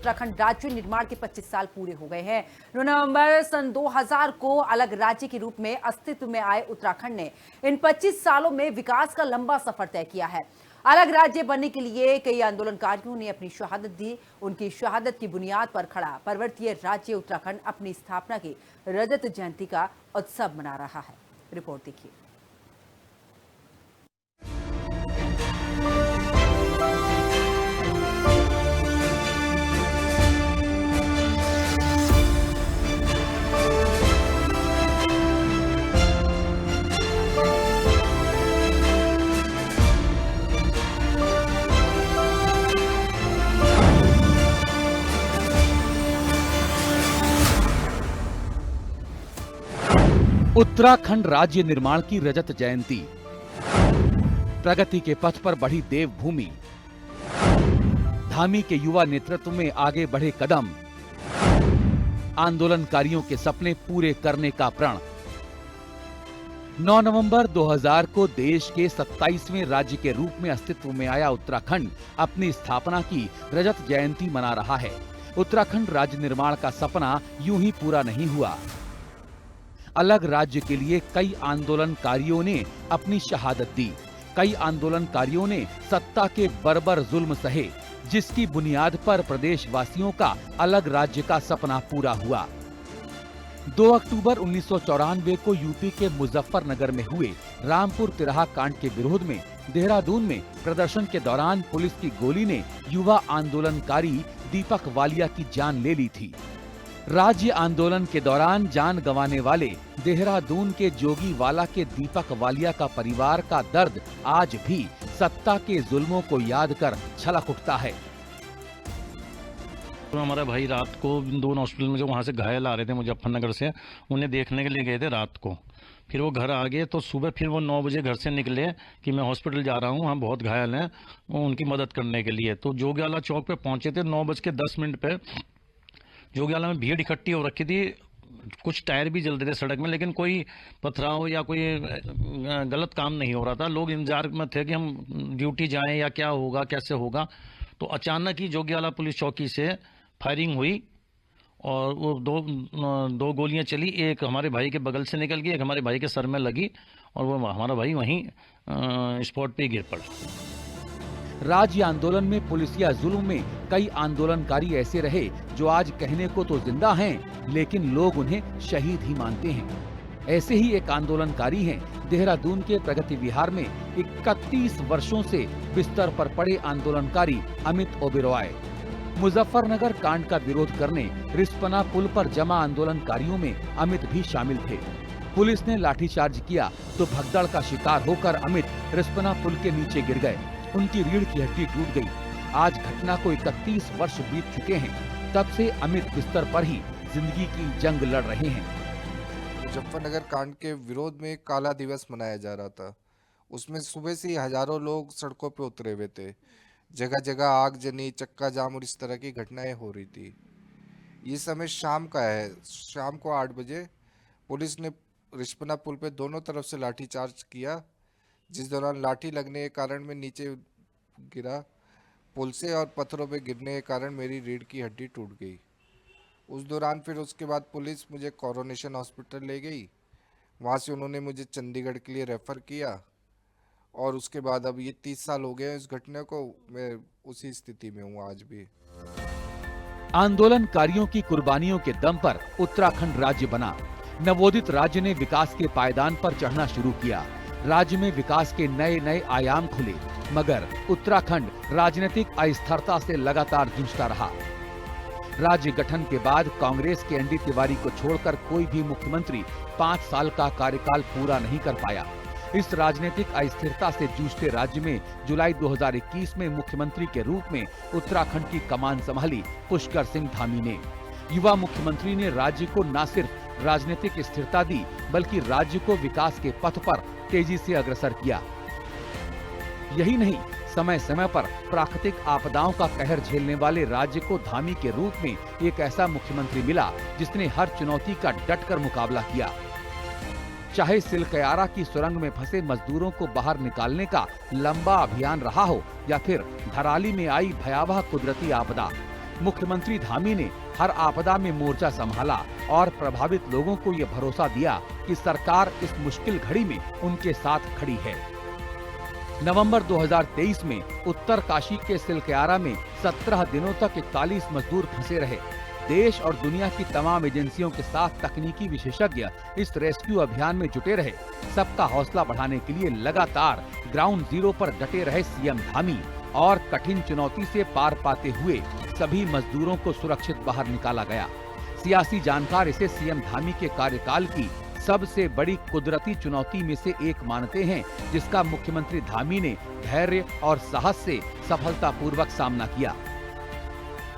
उत्तराखंड राज्य निर्माण के 25 साल पूरे हो गए हैं। 9 नवंबर सन 2000 को अलग राज्य के रूप में अस्तित्व में आए उत्तराखंड ने इन 25 सालों में विकास का लंबा सफर तय किया है। अलग राज्य बनने के लिए कई आंदोलनकारियों ने अपनी शहादत दी। उनकी शहादत की बुनियाद पर खड़ा पर्वतीय राज्य उत्तराखंड अपनी स्थापना की रजत जयंती का उत्सव मना रहा है। रिपोर्ट देखिए। उत्तराखंड राज्य निर्माण की रजत जयंती, प्रगति के पथ पर बढ़ी देवभूमि, धामी के युवा नेतृत्व में आगे बढ़े कदम, आंदोलनकारियों के सपने पूरे करने का प्रण। 9 नवंबर 2000 को देश के 27वें राज्य के रूप में अस्तित्व में आया उत्तराखंड अपनी स्थापना की रजत जयंती मना रहा है। उत्तराखंड राज्य निर्माण का सपना यूं ही पूरा नहीं हुआ। अलग राज्य के लिए कई आंदोलनकारियों ने अपनी शहादत दी। कई आंदोलनकारियों ने सत्ता के बर्बर जुल्म सहे, जिसकी बुनियाद पर प्रदेशवासियों का अलग राज्य का सपना पूरा हुआ। 2 अक्टूबर 1994 को यूपी के मुजफ्फरनगर में हुए रामपुर तिराहा कांड के विरोध में देहरादून में प्रदर्शन के दौरान पुलिस की गोली ने युवा आंदोलनकारी दीपक वालिया की जान ले ली थी। राज्य आंदोलन के दौरान जान गंवाने वाले देहरादून के जोगीवाला के दीपक वालिया का परिवार का दर्द आज भी सत्ता के जुल्मों को याद कर छलक उठता है। तो हमारा भाई रात को दोनों हॉस्पिटल में जो वहाँ से घायल आ रहे थे मुजफ्फरनगर से, उन्हें देखने के लिए गए थे रात को। फिर वो घर आ गए तो सुबह फिर वो 9 बजे घर से निकले कि मैं हॉस्पिटल जा रहा हूँ, वहाँ बहुत घायल हैं, उनकी मदद करने के लिए। तो जोगीवाला चौक पे पहुंचे थे 9:10 पे। जोगीवाला में भीड़ इकट्ठी हो रखी थी, कुछ टायर भी जल रहे थे सड़क में, लेकिन कोई पथराव या कोई गलत काम नहीं हो रहा था। लोग इंतजार में थे कि हम ड्यूटी जाएं या क्या होगा, कैसे होगा। तो अचानक ही जोगीवाला पुलिस चौकी से फायरिंग हुई और वो दो गोलियां चली। एक हमारे भाई के बगल से निकल गई, एक हमारे भाई के सर में लगी और वो हमारा भाई वहीं स्पॉट पे गिर पड़ा। राज्य आंदोलन में पुलिसिया जुल्म में कई आंदोलनकारी ऐसे रहे जो आज कहने को तो जिंदा हैं, लेकिन लोग उन्हें शहीद ही मानते हैं। ऐसे ही एक आंदोलनकारी हैं देहरादून के प्रगति विहार में 31 वर्षों से बिस्तर पर पड़े आंदोलनकारी अमित ओबेरॉय। मुजफ्फरनगर कांड का विरोध करने रिस्पना पुल पर जमा आंदोलनकारियों में अमित भी शामिल थे। पुलिस ने लाठीचार्ज किया तो भगदड़ का शिकार होकर अमित रिस्पना पुल के नीचे गिर गए। उनकी रीढ़ की हड्डी टूट गई। आज घटना को 31 वर्ष बीत चुके हैं। तब से अमित बिस्तर पर ही जिंदगी की जंग लड़ रहे हैं। मुजफ्फरनगर कांड के विरोध में काला दिवस मनाया जा रहा था। उसमें सुबह से ही हजारों लोग सड़कों पे उतरे हुए थे। जगह जगह आगजनी, चक्का जाम और इस तरह की घटनाएं हो रही थी। ये समय शाम का है। शाम को 8 बजे पुलिस ने रिस्पना पुल पे दोनों तरफ से लाठीचार्ज किया, जिस दौरान लाठी लगने के कारण मैं नीचे गिरा। पुल से और पत्थरों पे गिरने के कारण मेरी रीढ़ की हड्डी टूट गई। उस दौरान फिर उसके बाद पुलिस मुझे कोरोनेशन हॉस्पिटल ले गई। वहाँ से उन्होंने मुझे चंडीगढ़ के लिए रेफ़र किया और उसके बाद अब ये 30 साल हो गए इस घटना को। मैं उसी स्थिति में हूँ आज भी। आंदोलनकारियों की कुर्बानियों के दम पर उत्तराखंड राज्य बना। नवोदित राज्य ने विकास के पायदान पर चढ़ना शुरू किया। राज्य में विकास के नए नए आयाम खुले, मगर उत्तराखंड राजनीतिक अस्थिरता से लगातार जूझता रहा। राज्य गठन के बाद कांग्रेस के एनडी तिवारी को छोड़कर कोई भी मुख्यमंत्री 5 साल का कार्यकाल पूरा नहीं कर पाया। इस राजनीतिक अस्थिरता से जूझते राज्य में जुलाई 2021 में मुख्यमंत्री के रूप में उत्तराखंड की कमान संभाली पुष्कर सिंह धामी ने। युवा मुख्यमंत्री ने राज्य को न सिर्फ राजनीतिक स्थिरता दी, बल्कि राज्य को विकास के पथ पर तेजी से अग्रसर किया। यही नहीं, समय समय पर प्राकृतिक आपदाओं का कहर झेलने वाले राज्य को धामी के रूप में एक ऐसा मुख्यमंत्री मिला जिसने हर चुनौती का डटकर मुकाबला किया। चाहे सिलकयारा की सुरंग में फंसे मजदूरों को बाहर निकालने का लंबा अभियान रहा हो या फिर धराली में आई भयावह कुदरती आपदा, मुख्यमंत्री धामी ने हर आपदा में मोर्चा संभाला और प्रभावित लोगों को ये भरोसा दिया कि सरकार इस मुश्किल घड़ी में उनके साथ खड़ी है। नवंबर 2023 में उत्तर काशी के सिलक्यारा में 17 दिनों तक 41 मजदूर फंसे रहे। देश और दुनिया की तमाम एजेंसियों के साथ तकनीकी विशेषज्ञ इस रेस्क्यू अभियान में जुटे रहे। सबका हौसला बढ़ाने के लिए लगातार ग्राउंड जीरो पर डटे रहे सीएम धामी और कठिन चुनौती से पार पाते हुए सभी मजदूरों को सुरक्षित बाहर निकाला गया। सियासी जानकार इसे सीएम धामी के कार्यकाल की सबसे बड़ी कुदरती चुनौती में से एक मानते हैं, जिसका मुख्यमंत्री धामी ने धैर्य और साहस से सफलतापूर्वक सामना किया।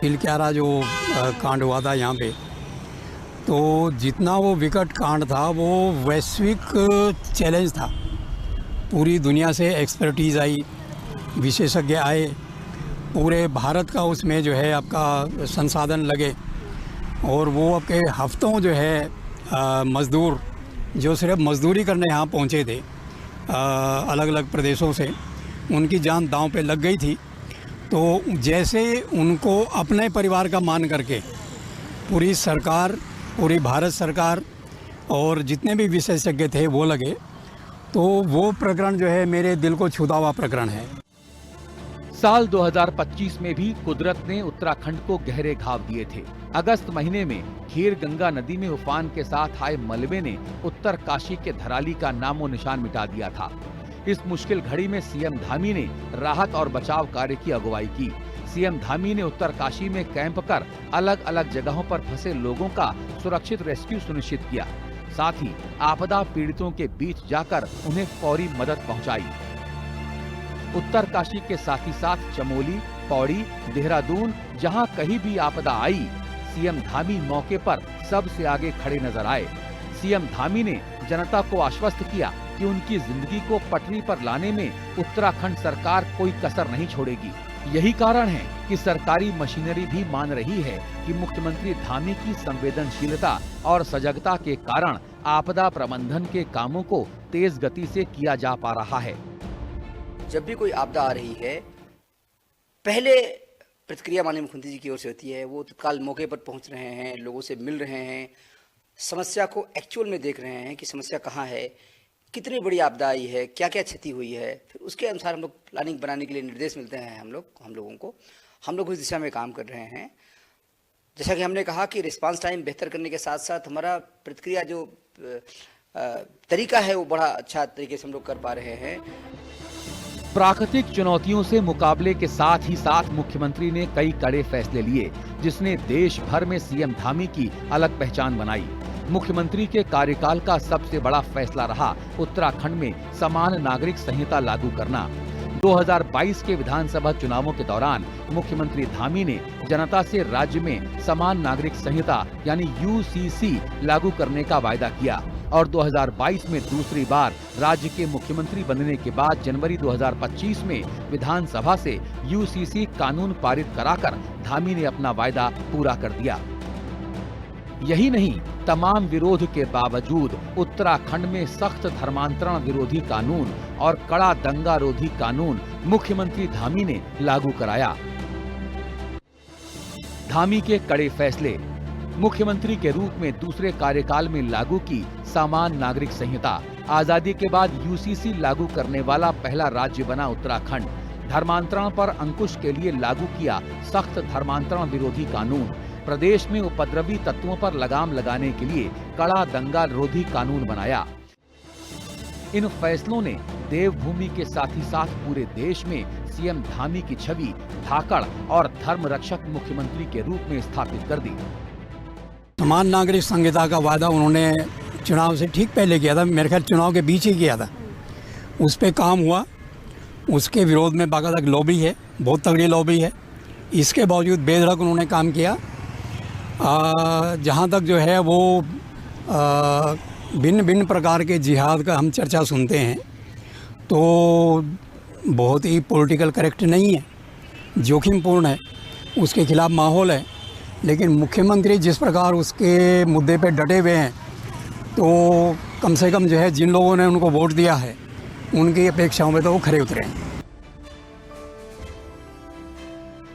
सिलक्यारा जो कांड हुआ था यहाँ पे, तो जितना वो विकट कांड था वो वैश्विक चैलेंज था। पूरी दुनिया से एक्सपर्टीज आई, विशेषज्ञ आए, पूरे भारत का उसमें जो है आपका संसाधन लगे और वो आपके हफ्तों जो है मज़दूर जो सिर्फ मजदूरी करने यहाँ पहुँचे थे अलग अलग प्रदेशों से, उनकी जान दांव पे लग गई थी। तो जैसे उनको अपने परिवार का मान करके पूरी सरकार, पूरी भारत सरकार और जितने भी विशेषज्ञ थे वो लगे, तो वो प्रकरण जो है मेरे दिल को छूता हुआ प्रकरण है। साल 2025 में भी कुदरत ने उत्तराखंड को गहरे घाव दिए थे। अगस्त महीने में खीर गंगा नदी में उफान के साथ आए मलबे ने उत्तर काशी के धराली का नामो निशान मिटा दिया था। इस मुश्किल घड़ी में सीएम धामी ने राहत और बचाव कार्य की अगुवाई की। सीएम धामी ने उत्तर काशी में कैंप कर अलग अलग जगहों पर फंसे लोगों का सुरक्षित रेस्क्यू सुनिश्चित किया। साथ ही आपदा पीड़ितों के बीच जाकर उन्हें फौरी मदद पहुंचाई। उत्तर काशी के साथ ही साथ चमोली, पौड़ी, देहरादून, जहां कहीं भी आपदा आई, सीएम धामी मौके पर सबसे आगे खड़े नजर आए। सीएम धामी ने जनता को आश्वस्त किया कि उनकी जिंदगी को पटरी पर लाने में उत्तराखंड सरकार कोई कसर नहीं छोड़ेगी। यही कारण है कि सरकारी मशीनरी भी मान रही है कि मुख्यमंत्री धामी की संवेदनशीलता और सजगता के कारण आपदा प्रबंधन के कामों को तेज गति से किया जा पा रहा है। जब भी कोई आपदा आ रही है, पहले प्रतिक्रिया माननीय मुख्यमंत्री जी की ओर से होती है। वो तत्काल मौके पर पहुंच रहे हैं, लोगों से मिल रहे हैं, समस्या को एक्चुअल में देख रहे हैं कि समस्या कहाँ है, कितनी बड़ी आपदा आई है, क्या क्या क्षति हुई है। फिर उसके अनुसार हम लोग प्लानिंग बनाने के लिए निर्देश मिलते हैं हम लोगों को। हम लोग उस दिशा में काम कर रहे हैं। जैसा कि हमने कहा कि रिस्पांस टाइम बेहतर करने के साथ साथ हमारा प्रतिक्रिया जो तरीका है वो बड़ा अच्छा तरीके से हम लोग कर पा रहे हैं। प्राकृतिक चुनौतियों से मुकाबले के साथ ही साथ मुख्यमंत्री ने कई कड़े फैसले लिए, जिसने देश भर में सीएम धामी की अलग पहचान बनाई। मुख्यमंत्री के कार्यकाल का सबसे बड़ा फैसला रहा उत्तराखंड में समान नागरिक संहिता लागू करना। 2022 के विधानसभा चुनावों के दौरान मुख्यमंत्री धामी ने जनता से राज्य में समान नागरिक संहिता यानी यूसीसी लागू करने का वायदा किया और 2022 में दूसरी बार राज्य के मुख्यमंत्री बनने के बाद जनवरी 2025 में विधानसभा से यूसीसी कानून पारित कराकर धामी ने अपना वायदा पूरा कर दिया। यही नहीं, तमाम विरोध के बावजूद उत्तराखंड में सख्त धर्मांतरण विरोधी कानून और कड़ा दंगा रोधी कानून मुख्यमंत्री धामी ने लागू कराया। धामी के कड़े फैसले, मुख्यमंत्री के रूप में दूसरे कार्यकाल में लागू की समान नागरिक संहिता, आजादी के बाद यूसीसी लागू करने वाला पहला राज्य बना उत्तराखंड, धर्मांतरण पर अंकुश के लिए लागू किया सख्त धर्मांतरण विरोधी कानून, प्रदेश में उपद्रवी तत्वों पर लगाम लगाने के लिए कड़ा दंगा रोधी कानून बनाया। इन फैसलों ने देवभूमि के साथ ही साथ पूरे देश में सीएम धामी की छवि धाकड़ और धर्म रक्षक मुख्यमंत्री के रूप में स्थापित कर दी। समान नागरिक संहिता का वादा उन्होंने चुनाव से ठीक पहले किया था, मेरे ख्याल चुनाव के बीच ही किया था। उस पे काम हुआ, उसके विरोध में बाकायदा लॉबी है, बहुत तगड़ी लॉबी है। इसके बावजूद बेधड़क उन्होंने काम किया। जहाँ तक जो है वो भिन्न भिन्न प्रकार के जिहाद का हम चर्चा सुनते हैं, तो बहुत ही पॉलिटिकल करेक्ट नहीं है, जोखिमपूर्ण है, उसके खिलाफ माहौल है। लेकिन मुख्यमंत्री जिस प्रकार उसके मुद्दे पे डटे हुए हैं, तो कम से कम जो है जिन लोगों ने उनको वोट दिया है उनकी अपेक्षाओं में तो वो खरे उतरे हैं।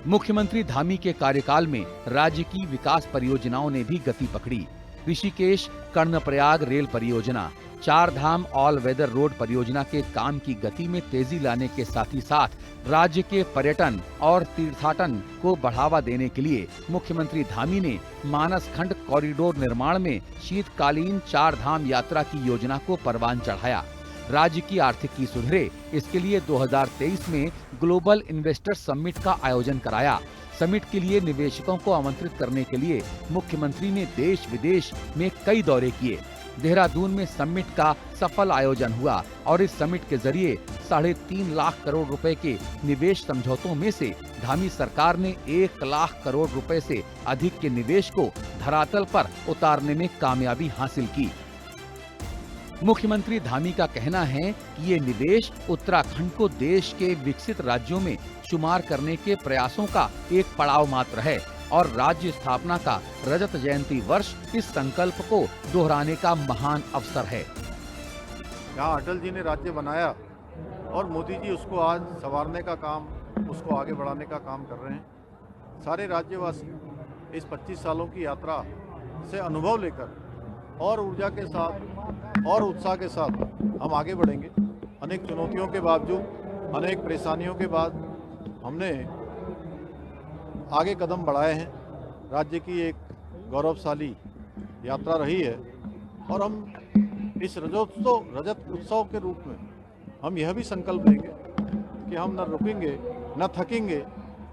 मुख्यमंत्री धामी के कार्यकाल में राज्य की विकास परियोजनाओं ने भी गति पकड़ी। ऋषिकेश कर्णप्रयाग रेल परियोजना, चार धाम ऑल वेदर रोड परियोजना के काम की गति में तेजी लाने के साथ ही साथ राज्य के पर्यटन और तीर्थाटन को बढ़ावा देने के लिए मुख्यमंत्री धामी ने मानस खंड कॉरिडोर निर्माण में शीतकालीन चार धाम यात्रा की योजना को परवान चढ़ाया। राज्य की आर्थिकी सुधरे, इसके लिए 2023 में ग्लोबल इन्वेस्टर समिट का आयोजन कराया। समिट के लिए निवेशकों को आमंत्रित करने के लिए मुख्यमंत्री ने देश विदेश में कई दौरे किए। देहरादून में समिट का सफल आयोजन हुआ और इस समिट के जरिए 3.5 लाख करोड़ रुपए के निवेश समझौतों में से धामी सरकार ने 1 लाख करोड़ रुपए से अधिक के निवेश को धरातल पर उतारने में कामयाबी हासिल की। मुख्यमंत्री धामी का कहना है कि ये निवेश उत्तराखंड को देश के विकसित राज्यों में शुमार करने के प्रयासों का एक पड़ाव मात्र है और राज्य स्थापना का रजत जयंती वर्ष इस संकल्प को दोहराने का महान अवसर है। जहाँ अटल जी ने राज्य बनाया और मोदी जी उसको आज संवारने का काम, उसको आगे बढ़ाने का काम कर रहे हैं। सारे राज्यवासी इस 25 सालों की यात्रा से अनुभव लेकर और ऊर्जा के साथ और उत्साह के साथ हम आगे बढ़ेंगे। अनेक चुनौतियों के बावजूद, अनेक परेशानियों के बाद हमने आगे कदम बढ़ाए हैं। राज्य की एक गौरवशाली यात्रा रही है और हम इस रजत उत्सव के रूप में हम यह भी संकल्प लेंगे कि हम न रुकेंगे, न थकेंगे,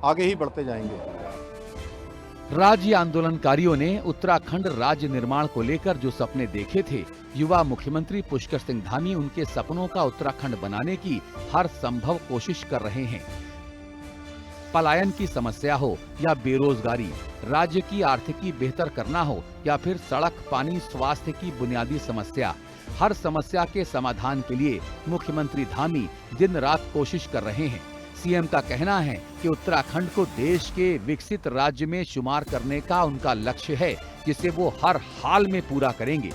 आगे ही बढ़ते जाएंगे। राज्य आंदोलनकारियों ने उत्तराखंड राज्य निर्माण को लेकर जो सपने देखे थे, युवा मुख्यमंत्री पुष्कर सिंह धामी उनके सपनों का उत्तराखंड बनाने की हर संभव कोशिश कर रहे हैं। पलायन की समस्या हो या बेरोजगारी, राज्य की आर्थिकी बेहतर करना हो या फिर सड़क, पानी, स्वास्थ्य की बुनियादी समस्या, हर समस्या के समाधान के लिए मुख्यमंत्री धामी दिन रात कोशिश कर रहे हैं। सीएम का कहना है कि उत्तराखंड को देश के विकसित राज्य में शुमार करने का उनका लक्ष्य है, जिसे वो हर हाल में पूरा करेंगे।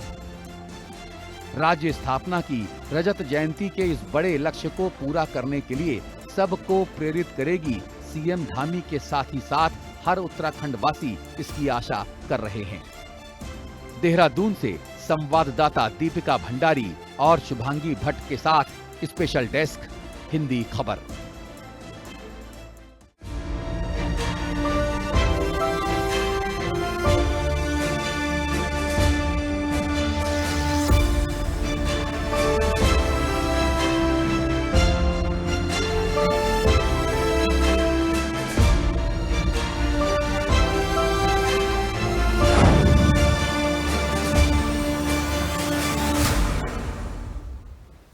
राज्य स्थापना की रजत जयंती के इस बड़े लक्ष्य को पूरा करने के लिए सबको प्रेरित करेगी सीएम धामी के साथ ही साथ हर उत्तराखंड वासी इसकी आशा कर रहे हैं। देहरादून से संवाददाता दीपिका भंडारी और शुभांगी भट्ट के साथ स्पेशल डेस्क, हिंदी खबर।